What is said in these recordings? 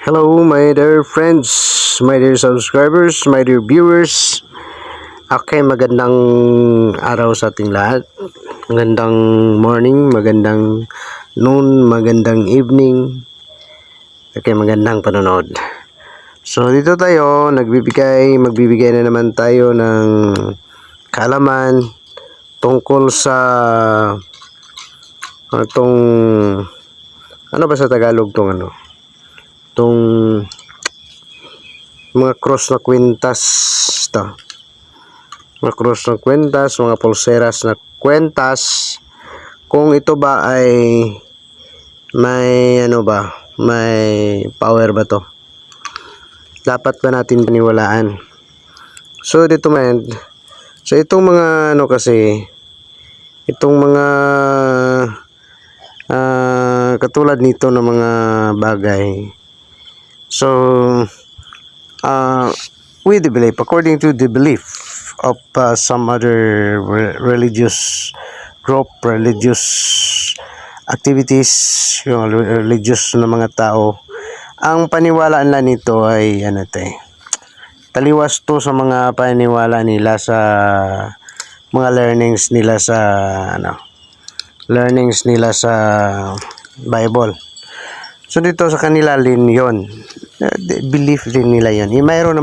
Hello, my dear friends, my dear subscribers, my dear viewers. Okay, magandang araw sa ating lahat. Magandang morning, magandang noon, magandang evening. Okay, magandang panonood. So, dito tayo, magbibigay na naman tayo ng kaalaman tungkol sa itong, ano ba sa Tagalog tong itong mga cross na kwintas mga cross na kwintas, mga pulseras na kwintas, kung ito ba ay may may power ba to, dapat ba natin paniwalaan? So dito so itong mga itong mga katulad nito ng mga bagay. So, according to the belief of some other religious group, religious activities, yung religious na mga tao, ang paniwala nila nito ay taliwas to sa mga paniwala nila sa mga learnings nila sa Bible. So dito sa kanila din yon, belief din nila yon. Mayroon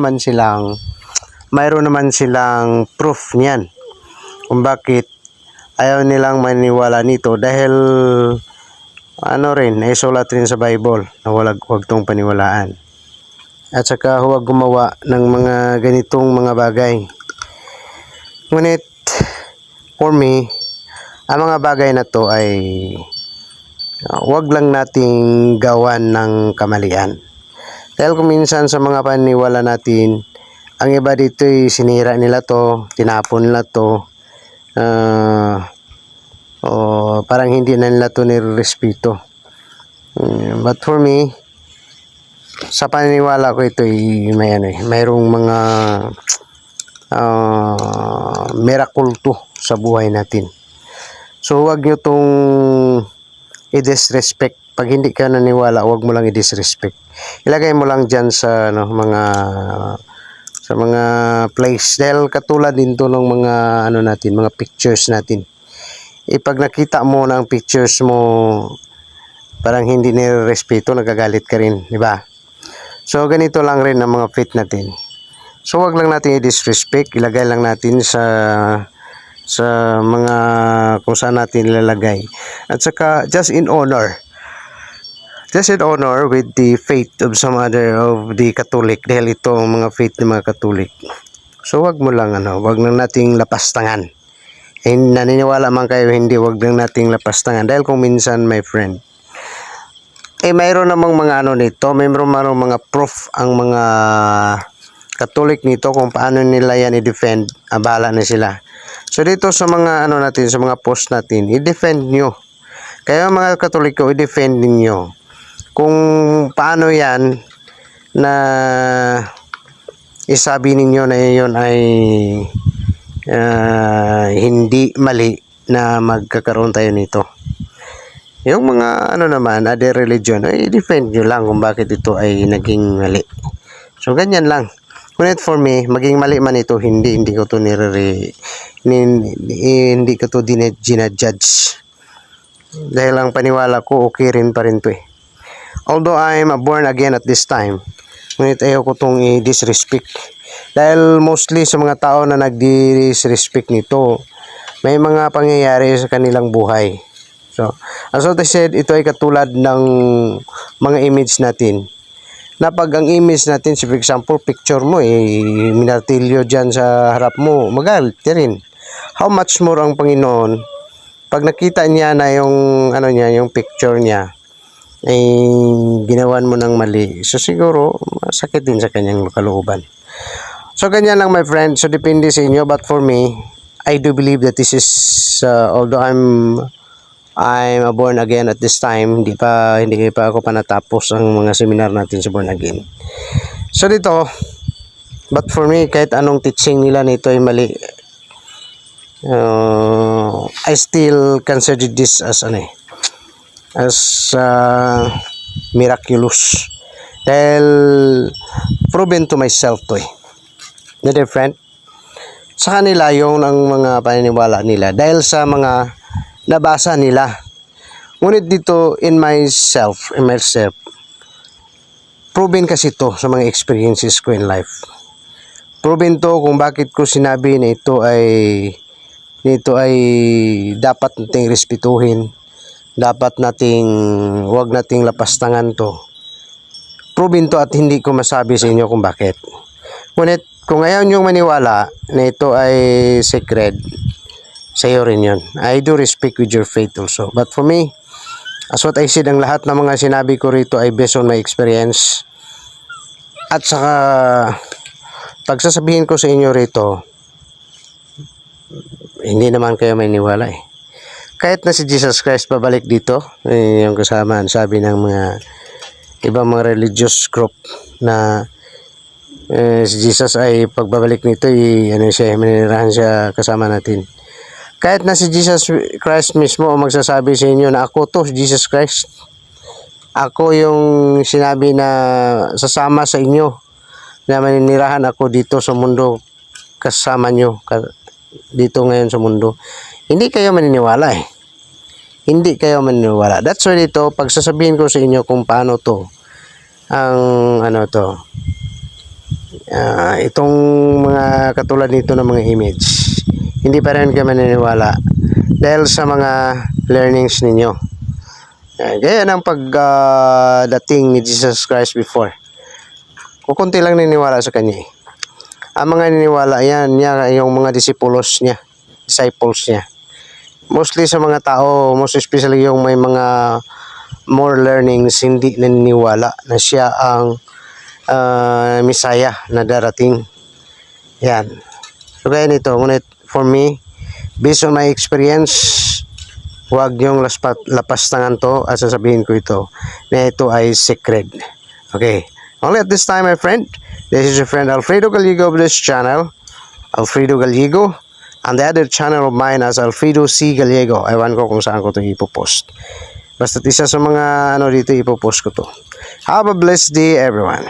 naman silang proof niyan kung bakit ayaw nilang maniwala nito, dahil naisulat rin sa Bible na huwag tong paniwalaan, at saka huwag gumawa ng mga ganitong mga bagay. Ngunit for me, ang mga bagay na to ay wag lang nating gawan ng kamalian. Dahil kung minsan sa mga paniwala natin, ang iba dito ay sinira nila to, tinapon nila to, parang hindi na nila to nirespeto. But for me, sa paniniwala ko ito ay mayroong mga miracle to sa buhay natin. So wag nyo tong i-disrespect. Pag hindi ka naniwala, huwag mo lang i-disrespect. Ilagay mo lang dyan sa mga place. Dahil katulad din to ng mga mga pictures natin. Pag nakita mo ng pictures mo, parang hindi nirespeto, nagagalit ka rin, di ba? So ganito lang rin ang mga faith natin. So huwag lang natin i-disrespect. Ilagay lang natin sa mga kung saan natin ilalagay, at saka just in honor with the faith of some other of the Catholic, dahil ito ang mga faith ng mga Catholic. So wag mo lang wag lang nating lapastangan. Naniniwala man kayo hindi, wag lang nating lapastangan, dahil kung minsan, my friend, mayroon namang mga mayroon mga proof ang mga Catholic nito kung paano nila yan i-defend. Bahala na sila. So dito sa mga sa mga post natin, i-defend nyo. Kaya mga Katoliko, i-defend niyo kung paano yan na isabi ninyo na iyon ay hindi mali na magkakaroon tayo nito. Yung mga naman, other religion, ay i-defend nyo lang kung bakit ito ay naging mali. So ganyan lang. Ngunit for me, maging mali man ito, hindi ko to hindi ko to ginajudge. Dahil ang paniwala ko, okay rin pa rin to eh. Although I'm born again at this time, ngunit ayaw ko tong i-disrespect. Dahil mostly sa mga tao na nag-disrespect nito, may mga pangyayari sa kanilang buhay. So, as I said, ito ay katulad ng mga image natin. Na pag ang image natin, for example, picture mo, minartilyo dyan sa harap mo, magalit rin. How much more ang Panginoon, pag nakita niya na yung, yung picture niya, ginawan mo ng mali. So, siguro, masakit din sa kanyang kalooban. So, ganyan lang, my friend. So, depende sa inyo. But for me, I do believe that this is, although I'm born again at this time, hindi pa ako natapos ang mga seminar natin sa born again. So dito, but for me, kahit anong teaching nila nito ay mali, I still consider this as miraculous. Dahil proven to myself to eh. Na different. Sa kanila yung ang mga paniniwala nila dahil sa mga nabasa nila. Ngunit dito in myself, proven kasi to sa mga experiences ko in life. Proven to kung bakit ko sinabi na ito ay dapat nating respetuhin. Dapat wag nating lapastangan to. Proven to at hindi ko masabi sa inyo kung bakit. Ngunit kung ayaw nyo maniwala na ito ay sacred, sa iyo rin yun. I do respect with your faith also. But for me, as what I said, ang lahat ng mga sinabi ko rito ay based on my experience. At saka, pagsasabihin ko sa inyo rito, hindi naman kayo maniniwala eh. Kahit na si Jesus Christ pabalik dito, yung kasama, sabi ng mga ibang mga religious group na si Jesus ay pagbabalik nito, maninirahan siya kasama natin. Kahit na si Jesus Christ mismo ang magsasabi sa inyo na ako to, Jesus Christ. Ako yung sinabi na sasama sa inyo, na maninirahan ako dito sa mundo kasama nyo, dito ngayon sa mundo. Hindi kayo maniniwala eh. Hindi kayo maniniwala. That's why dito, pagsasabihin ko sa inyo kung paano to, itong mga katulad nito ng mga image, hindi pa rin kayo maniniwala dahil sa mga learnings ninyo. Gaya ng pagdating ni Jesus Christ before. Kukunti lang niniwala sa kanya eh. Ang mga niniwala yan, yung mga disciples niya. Mostly sa mga tao, most especially yung may mga more learnings, hindi naniniwala na siya ang Messiah na darating. Yan. So kaya nito, ngunit for me, based on my experience, huwag yung lapastangan to at sasabihin ko ito na ito ay sacred. Okay. Only at this time, my friend. This is your friend Alfredo Gallego of this channel. Alfredo Gallego. And the other channel of mine as Alfredo C. Gallego. Ewan ko kung saan ko ito ipopost. Basta isa sa mga dito ipopost ko to. Have a blessed day, everyone.